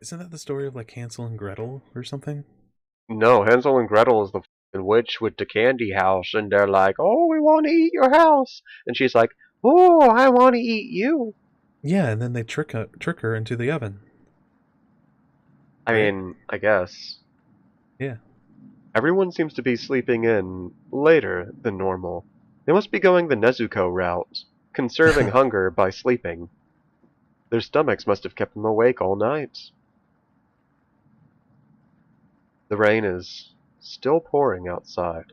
Isn't that the story of like Hansel and Gretel or something? No, Hansel and Gretel is the f***ing witch with the candy house, and they're like, "Oh, we want to eat your house," and she's like, "Oh, I want to eat you." Yeah, and then they trick her into the oven, I right? mean, I guess Yeah. everyone seems to be sleeping in later than normal. They must be going the Nezuko route, conserving hunger by sleeping. Their stomachs must have kept them awake all night. The rain is still pouring outside.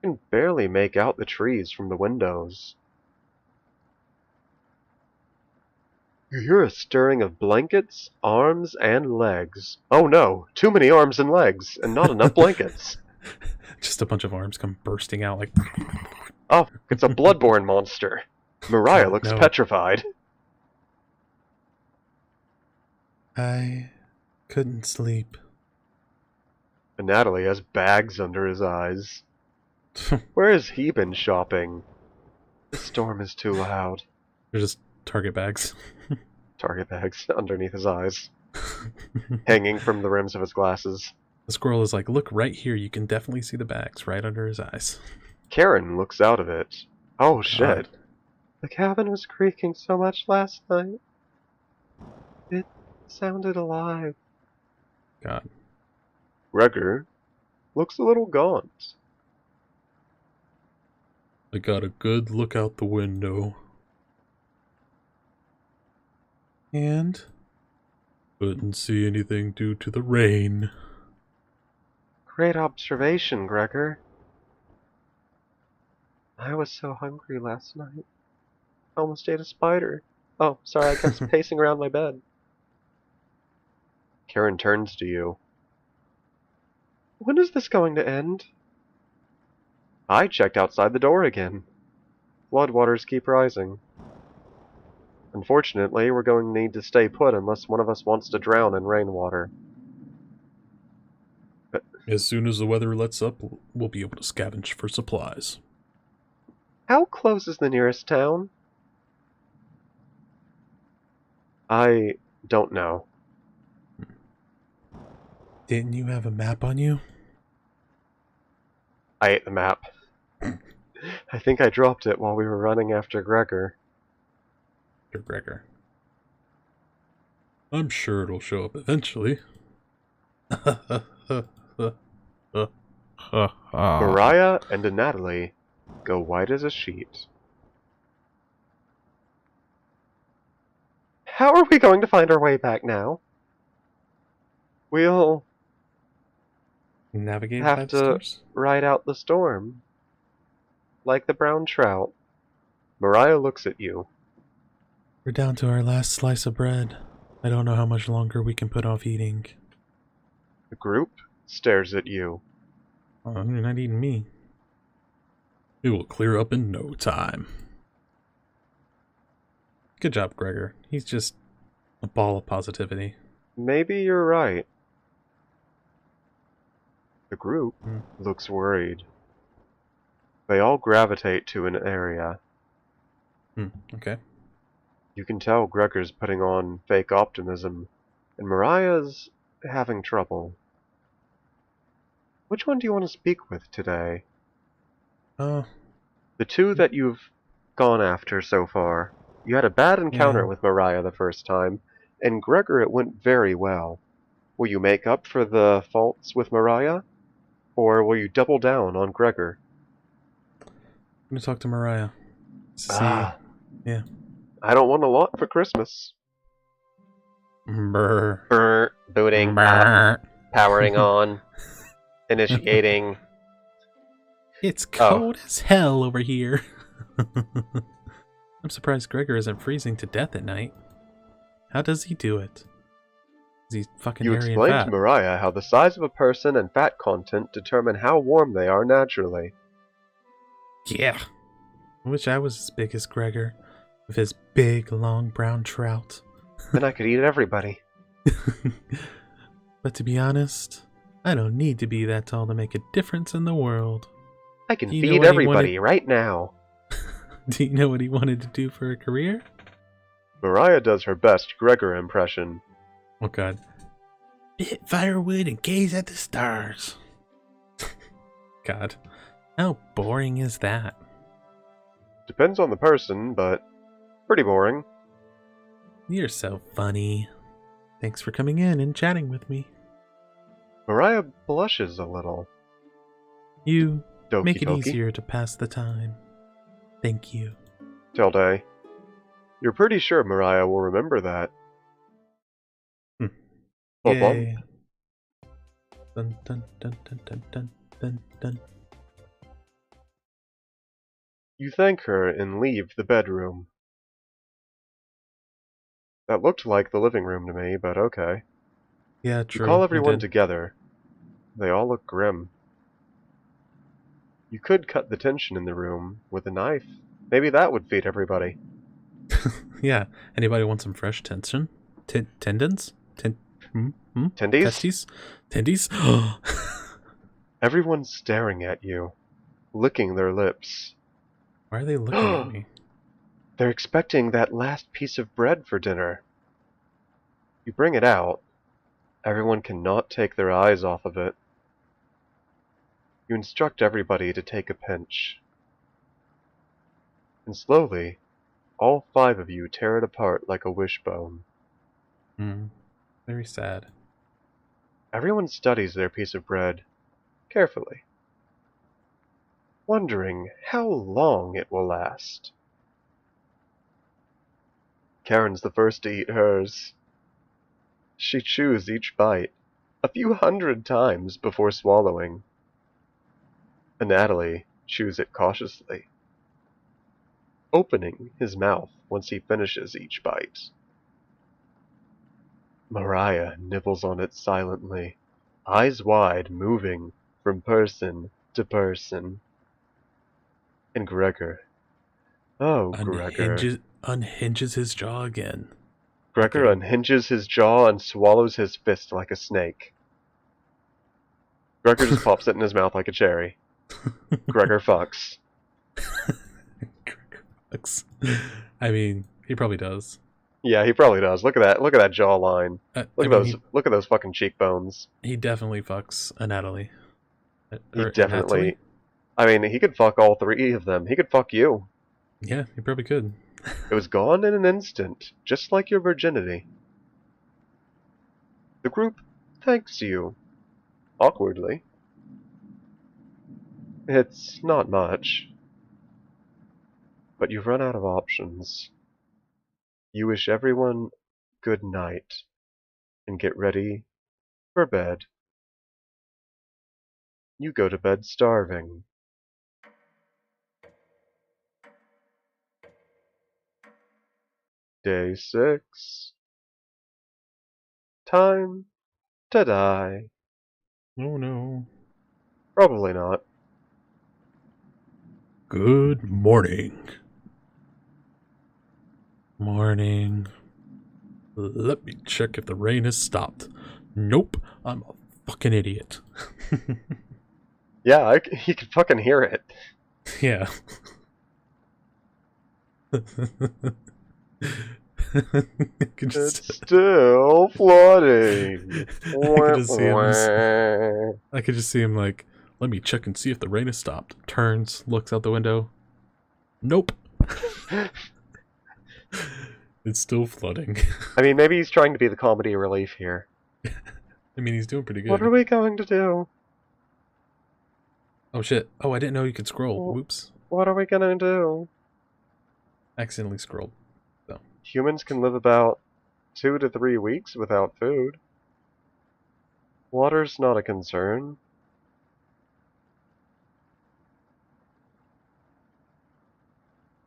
You can barely make out the trees from the windows. You hear a stirring of blankets, arms, and legs. Oh no, too many arms and legs, and not enough blankets. Just a bunch of arms come bursting out like. Oh, it's a bloodborne monster. Mariah God, looks no. petrified. I couldn't sleep. And Natalie has bags under his eyes. Where has he been shopping? The storm is too loud. They're just Target bags. Target bags underneath his eyes, hanging from the rims of his glasses. The squirrel is like, look right here. You can definitely see the bags right under his eyes. Karen looks out of it. Oh God. shit. The cabin was creaking so much last night. It sounded alive. God. Gregor looks a little gaunt. I got a good look out the window. And couldn't see anything due to the rain. Great observation, Gregor. I was so hungry last night. I almost ate a spider. Oh, sorry, I kept pacing around my bed. Karen turns to you. When is this going to end? I checked outside the door again. Floodwaters keep rising. Unfortunately, we're going to need to stay put unless one of us wants to drown in rainwater. But As soon as the weather lets up, we'll be able to scavenge for supplies. how close is the nearest town? I don't know. Didn't you have a map on you? I ate the map. I think I dropped it while we were running after Gregor. Dear Gregor. I'm sure it'll show up eventually. Mariah and Natalie go white as a sheet. How are we going to find our way back now? We'll Navigated by have the to stars? ride out the storm. Like the brown trout. Mariah looks at you. We're down to our last slice of bread. I don't know how much longer we can put off eating. The group stares at you. Oh, you're not eating me. It will clear up in no time. Good job, Gregor. He's just a ball of positivity. Maybe you're right. The group looks worried. They all gravitate to an area. Okay. You can tell Gregor's putting on fake optimism, and Mariah's having trouble. Which one do you want to speak with today? Oh, The two that you've gone after so far. You had a bad encounter yeah. with Mariah the first time, and Gregor it went very well. Will you make up for the faults with Mariah? Or will you double down on Gregor? I'm gonna talk to Mariah. See. Yeah. I don't want a lot for Christmas. Brr. Brr, booting up, powering on, initiating. It's cold as hell over here. I'm surprised Gregor isn't freezing to death at night. How does he do it? Is he fucking You hairy and explained fat? to Mariah how the size of a person and fat content determine how warm they are naturally. Yeah. I wish I was as big as Gregor, with his big, long brown trout. Then I could eat everybody. But to be honest, I don't need to be that tall to make a difference in the world. I can Do you know feed what he everybody right now. Do you know what he wanted to do for a career? Mariah does her best Gregor impression. Oh god. Hit firewood and gaze at the stars. God. How boring is that? Depends on the person, but pretty boring. You're so funny. Thanks for coming in and chatting with me. Mariah blushes a little. You make Doki it doki. easier to pass the time. Thank you. Tilde. You're pretty sure Mariah will remember that. Hold on. Yay. Dun, dun, dun, dun, dun, dun, dun, dun. You thank her and leave the bedroom. That looked like the living room to me, but okay. Yeah, You true. call it everyone did. together. They all look grim. You could cut the tension in the room with a knife. Maybe that would feed everybody. Yeah. Anybody want some fresh tension? Tendons? Tendies? Testes? Tendies? Everyone's staring at you, licking their lips. Why are they looking at me? They're expecting that last piece of bread for dinner. You bring it out. Everyone cannot take their eyes off of it. You instruct everybody to take a pinch. And slowly, all 5 of you tear it apart like a wishbone. Very sad. Everyone studies their piece of bread carefully, wondering how long it will last. Karen's the first to eat hers. She chews each bite a few hundred times before swallowing. And Natalie chews it cautiously, opening his mouth once he finishes each bite. Mariah nibbles on it silently, eyes wide, moving from person to person. And Gregor. Oh, Gregor. Unhinges his jaw again. Gregor unhinges his jaw and swallows his fist like a snake. Gregor just pops it in his mouth like a cherry. Gregor fucks. Gregor fucks. I mean, he probably does. Yeah, he probably does. Look at that. Look at that jawline. Look at those fucking cheekbones. He definitely fucks a Natalie. He definitely. I mean, he could fuck all 3 of them. He could fuck you. Yeah, he probably could. It was gone in an instant, just like your virginity. The group thanks you. Awkwardly. It's not much. But you've run out of options. You wish everyone good night and get ready for bed. You go to bed starving. Day 6. Time to die. Oh no. Probably not. Good morning. Morning. Let me check if the rain has stopped. Nope, I'm a fucking idiot. Yeah, you can fucking hear it. Yeah. It's still flooding. I could just see him like, let me check and see if the rain has stopped. Turns, looks out the window. Nope. It's still flooding. I mean, maybe he's trying to be the comedy relief here. I mean, he's doing pretty good. What are we going to do? Oh shit. Oh, I didn't know you could scroll. Whoops. What are we gonna do? Accidentally scrolled. So. Humans can live about 2 to 3 weeks without food. Water's not a concern.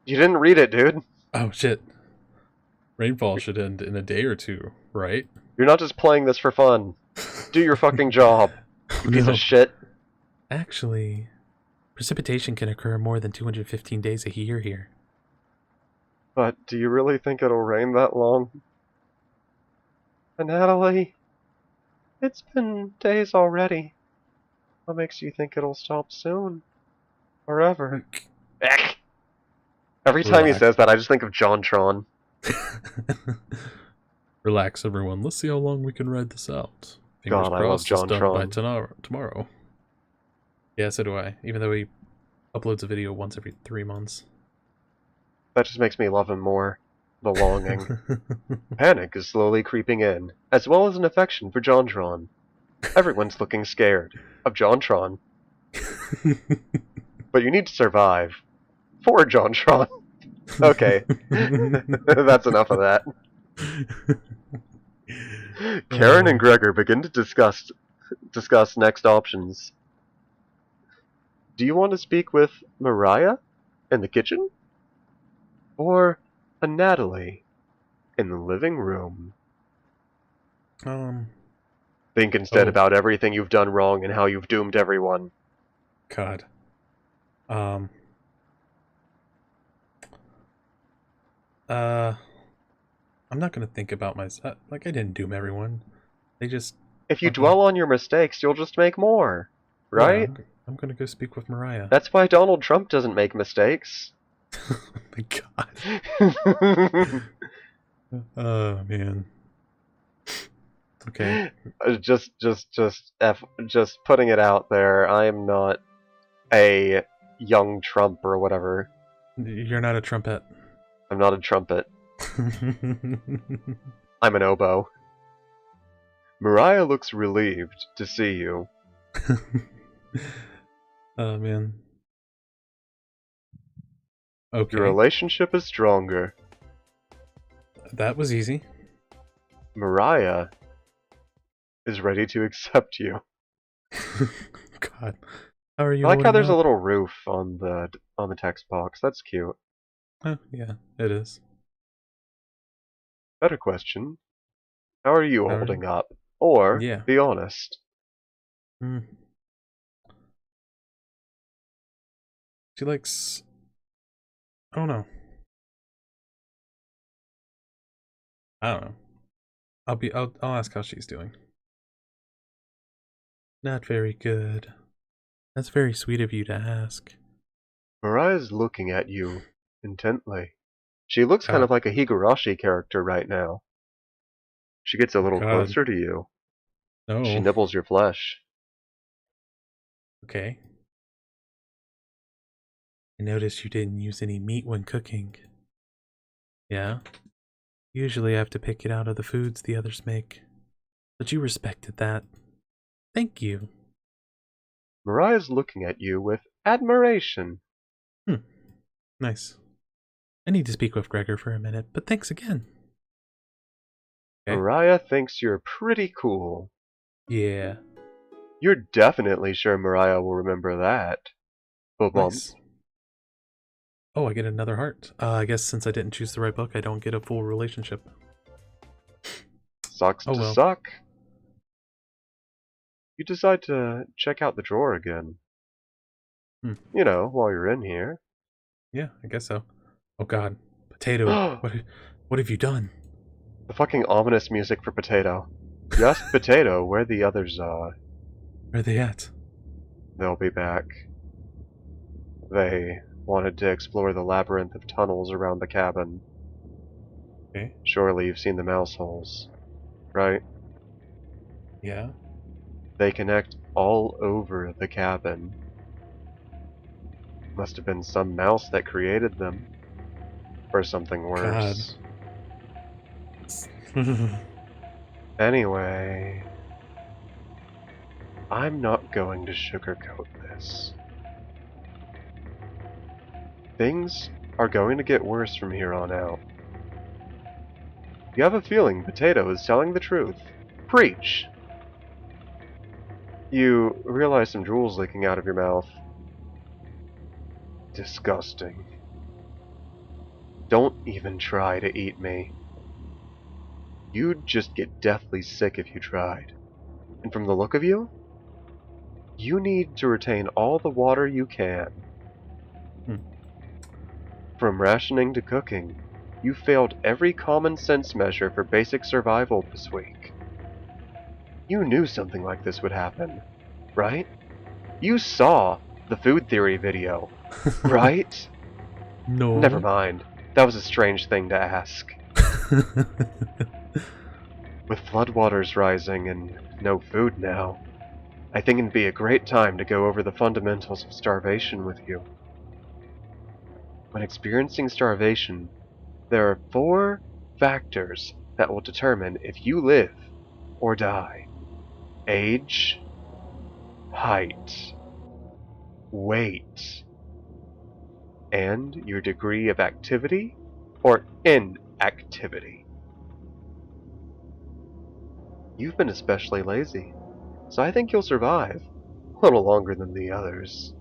You didn't read it, dude. Oh shit. Rainfall should end in a day or 2, right? You're not just playing this for fun. Do your fucking job, you piece of shit. Actually, precipitation can occur more than 215 days a year here. But do you really think it'll rain that long? And Natalie, it's been days already. What makes you think it'll stop soon? Or ever? Every time he says that, I just think of JonTron. Relax, everyone. Let's see how long we can ride this out. Fingers God, I love crossed it's done by JonTron. tomorrow. Yeah, so do I. Even though he uploads a video once every 3 months. That just makes me love him more. The longing. Panic is slowly creeping in, as well as an affection for JonTron. Everyone's looking scared of JonTron. But you need to survive. For JonTron. Okay. That's enough of that. Karen and Gregor begin to discuss next options. Do you want to speak with Mariah in the kitchen? Or a Natalie in the living room? Think instead about everything you've done wrong and how you've doomed everyone. God. I'm not gonna think about myself. Like, I didn't doom everyone. They just... If you dwell on your mistakes, you'll just make more. Right? Yeah, I'm gonna go speak with Mariah. That's why Donald Trump doesn't make mistakes. Oh my god. Oh, man. Okay. Just putting it out there, I am not a young Trump or whatever. You're not a trumpet. I'm not a trumpet. I'm an oboe. Mariah looks relieved to see you. Oh, man. Okay. Your relationship is stronger. That was easy. Mariah is ready to accept you. God. How are you? I like how there's up? a little roof on the text box. That's cute. Oh, yeah, it is. Better question. How are you holding up? Or, yeah. be honest. She likes... I don't know. I'll ask how she's doing. Not very good. That's very sweet of you to ask. Mariah's looking at you intently. She looks kind of like a Higurashi character right now. She gets a little closer to you. No. She nibbles your flesh. Okay. I noticed you didn't use any meat when cooking. Yeah? Usually I have to pick it out of the foods the others make. But you respected that. Thank you. Mariah's looking at you with admiration. Nice. I need to speak with Gregor for a minute, but thanks again. Okay. Mariah thinks you're pretty cool. Yeah. You're definitely sure Mariah will remember that. Nice. Oh, I get another heart. I guess since I didn't choose the right book, I don't get a full relationship. Sucks to suck. You decide to check out the drawer again. You know, while you're in here. Yeah, I guess so. Oh god. Potato. What have you done? The fucking ominous music for Potato. You ask Potato where the others are. Where are they at? They'll be back. They wanted to explore the labyrinth of tunnels around the cabin. Okay. Surely you've seen the mouse holes, right? Yeah. They connect all over the cabin. Must have been some mouse that created them. Or something worse. God. Anyway, I'm not going to sugarcoat this. Things are going to get worse from here on out. You have a feeling Potato is telling the truth. Preach! You realize some drool's leaking out of your mouth. Disgusting. Don't even try to eat me. You'd just get deathly sick if you tried. And from the look of you, you need to retain all the water you can. From rationing to cooking, you failed every common sense measure for basic survival this week. You knew something like this would happen, right? You saw the food theory video, right? No. Never mind. That was a strange thing to ask. With floodwaters rising and no food now, I think it'd be a great time to go over the fundamentals of starvation with you. When experiencing starvation, there are 4 factors that will determine if you live or die. Age, height, weight, and your degree of activity or inactivity. You've been especially lazy, so I think you'll survive a little longer than the others.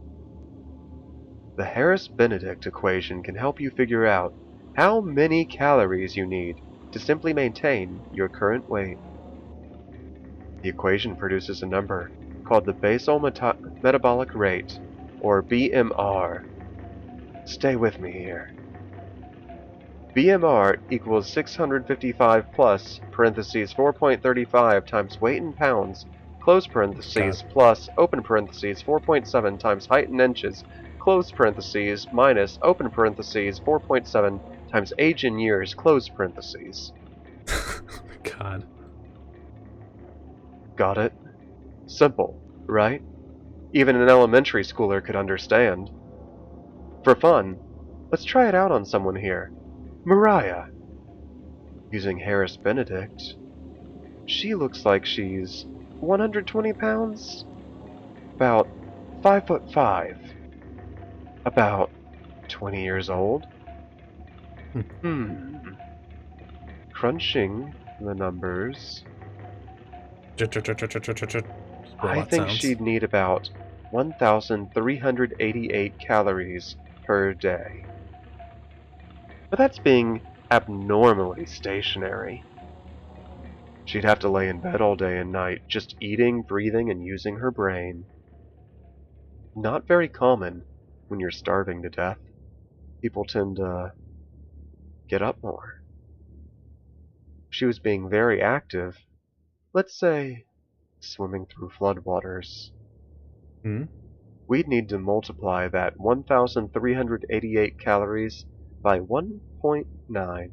The Harris-Benedict equation can help you figure out how many calories you need to simply maintain your current weight. The equation produces a number called the basal metabolic rate, or BMR. Stay with me here. BMR equals 655 plus, parentheses 4.35 times weight in pounds, close parentheses, plus, open parentheses, 4.7 times height in inches, close parentheses, minus, open parentheses, 4.7 times age in years, close parentheses. God. Got it? Simple, right? Even an elementary schooler could understand. For fun, let's try it out on someone here. Mariah. Using Harris-Benedict, she looks like she's 120 pounds? About 5'5". About 20 years old? Crunching the numbers, I think she'd need about 1,388 calories per day. But that's being abnormally stationary. She'd have to lay in bed all day and night, just eating, breathing, and using her brain. Not very common when you're starving to death. People tend to get up more. If she was being very active, let's say swimming through floodwaters, we'd need to multiply that 1,388 calories by 1.9.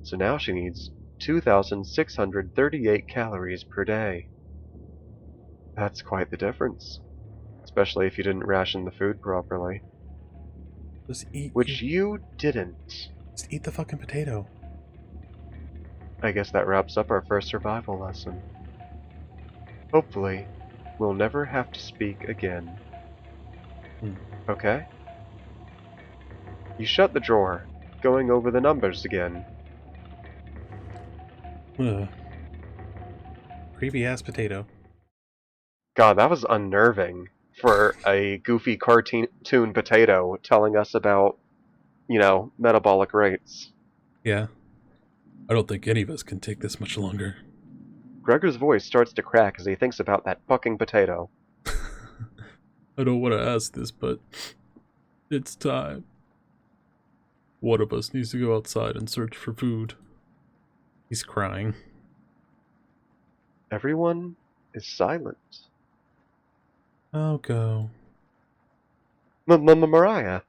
So now she needs 2,638 calories per day. That's quite the difference, especially if you didn't ration the food properly. Just eat. Which you didn't. Just eat the fucking potato. I guess that wraps up our first survival lesson. Hopefully, we'll never have to speak again. Okay? You shut the drawer, going over the numbers again. Creepy ass potato. God, that was unnerving for a goofy cartoon potato telling us about, metabolic rates. Yeah. I don't think any of us can take this much longer. Gregor's voice starts to crack as he thinks about that fucking potato. I don't want to ask this, but it's time. One of us needs to go outside and search for food. He's crying. Everyone is silent. I'll go. Mariah.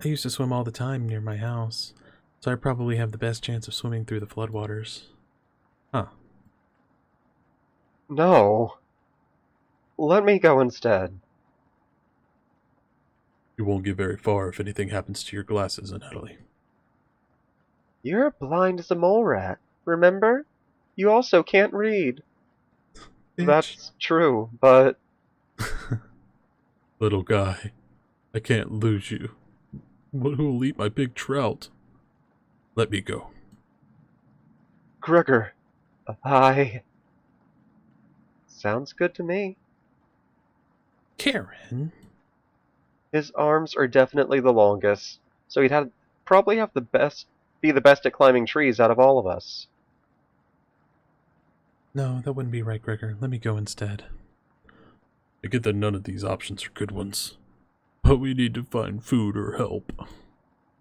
I used to swim all the time near my house, so I probably have the best chance of swimming through the floodwaters. Huh. No. Let me go instead. You won't get very far if anything happens to your glasses, Natalie. You're blind as a mole rat, remember? You also can't read. Bitch. That's true, but... Little guy, I can't lose you. But who'll eat my big trout? Let me go. Gregor, I... Sounds good to me. Karen? His arms are definitely the longest, so he'd probably be the best at climbing trees out of all of us. No, that wouldn't be right, Gregor. Let me go instead. I get that none of these options are good ones, but we need to find food or help.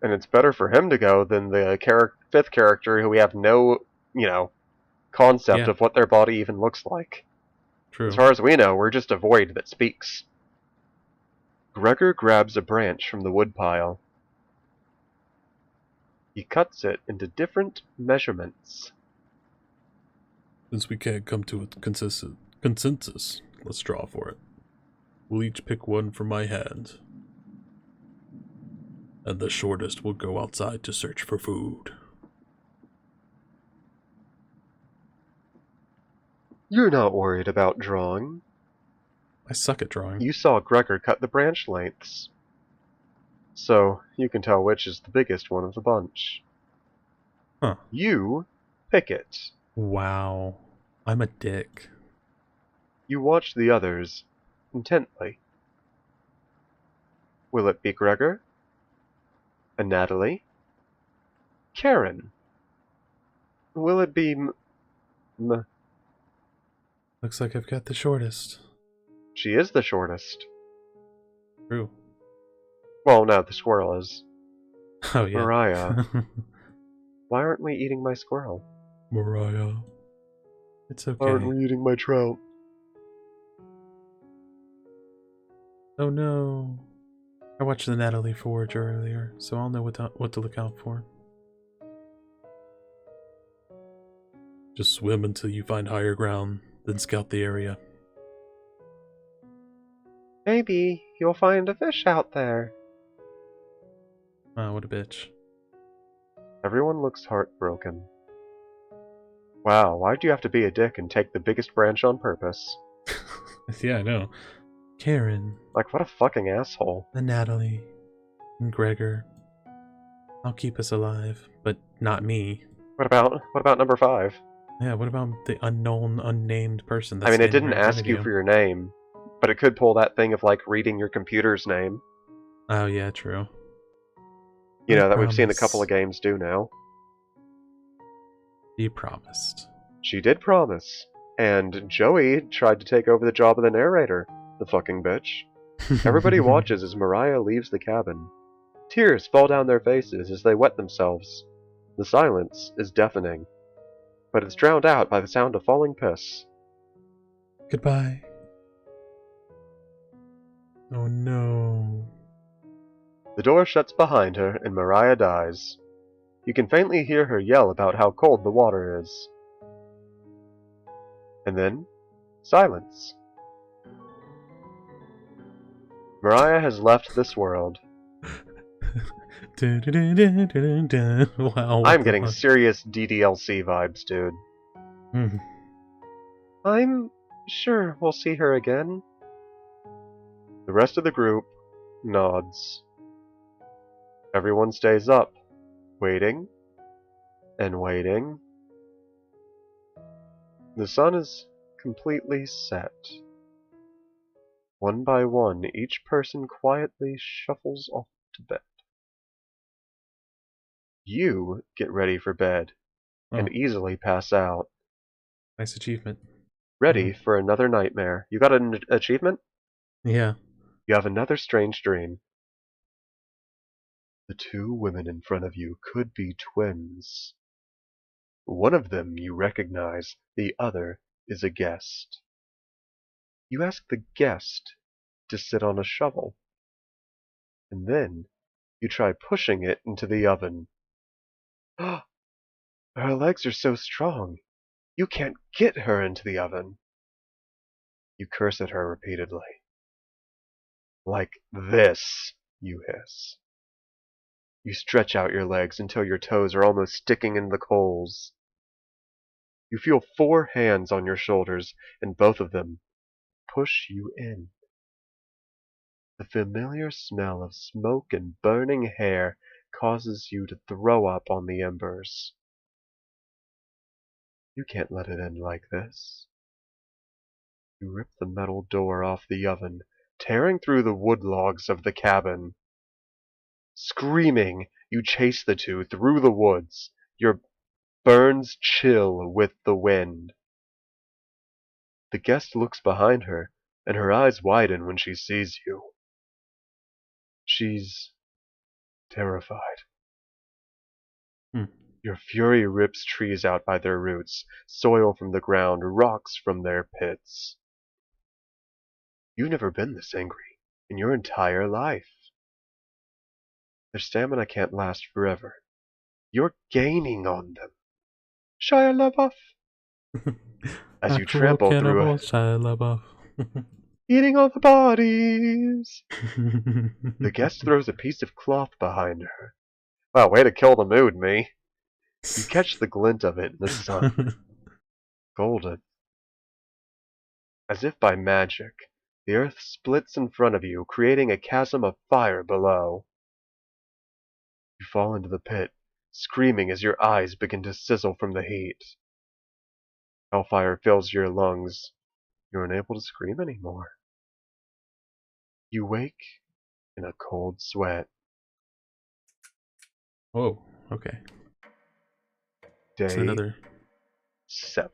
And it's better for him to go than the fifth character who we have no, concept of what their body even looks like. True. As far as we know, we're just a void that speaks. Gregor grabs a branch from the woodpile. He cuts it into different measurements. Since we can't come to a consensus, let's draw for it. We'll each pick one from my hand. And the shortest will go outside to search for food. You're not worried about drawing. I suck at drawing. You saw Gregor cut the branch lengths. So, you can tell which is the biggest one of the bunch. Huh. You pick it. Wow. I'm a dick. You watch the others intently. Will it be Gregor? And Natalie? Karen? Will it be Looks like I've got the shortest. She is the shortest. True. Well, no, the squirrel is. Oh, yeah. Mariah. Why aren't we eating my squirrel? Mariah. It's okay. Why aren't we eating my trout? Oh no. I watched the Natalie Forge earlier, so I'll know what to look out for. Just swim until you find higher ground, then scout the area. Maybe you'll find a fish out there. Ah, what a bitch. Everyone looks heartbroken. Wow, why'd you have to be a dick and take the biggest branch on purpose? Yeah, I know. Karen. Like, what a fucking asshole. And Natalie. And Gregor. I'll keep us alive, but not me. What about number 5? Yeah, what about the unknown, unnamed person that's I mean, it standing didn't right in front ask of you for your name, but it could pull that thing of, like, reading your computer's name. Oh, yeah, true. You I know, that we've seen a promise. couple of games do now. You promised. She did promise. And Joey tried to take over the job of the narrator. The fucking bitch. Everybody watches as Mariah leaves the cabin. Tears fall down their faces as they wet themselves. The silence is deafening, but it's drowned out by the sound of falling piss. Goodbye. Oh no. The door shuts behind her and Mariah dies. You can faintly hear her yell about how cold the water is. And then, silence. Mariah has left this world. Wow. I'm getting serious DDLC vibes, dude. Mm. I'm sure we'll see her again. The rest of the group nods. Everyone stays up, waiting and waiting. The sun is completely set. One by one, each person quietly shuffles off to bed. You get ready for bed and easily pass out. Nice achievement. Ready for another nightmare. You got an achievement? Yeah. You have another strange dream. The 2 women in front of you could be twins. One of them you recognize, the other is a guest. You ask the guest to sit on a shovel, and then you try pushing it into the oven. Her legs are so strong, you can't get her into the oven. You curse at her repeatedly. Like this, you hiss. You stretch out your legs until your toes are almost sticking in the coals. You feel 4 hands on your shoulders, and both of them push you in. The familiar smell of smoke and burning hair causes you to throw up on the embers. You can't let it end like this. You rip the metal door off the oven, tearing through the wood logs of the cabin. Screaming, you chase the 2 through the woods, your burns chill with the wind. The guest looks behind her, and her eyes widen when she sees you. She's terrified. Your fury rips trees out by their roots, soil from the ground, rocks from their pits. You've never been this angry in your entire life. Their stamina can't last forever, You're gaining on them. Shia LaBeouf. As you Actual trample through, cannibal Shia LaBeouf. eating all the bodies. The guest throws a piece of cloth behind her. Wow, way to kill the mood, me. You catch the glint of it in the sun. Golden. As if by magic, the earth splits in front of you, creating a chasm of fire below. You fall into the pit, screaming as your eyes begin to sizzle from the heat. Hellfire fills your lungs. You're unable to scream anymore. You wake in a cold sweat. Oh, okay. It's Day another 7.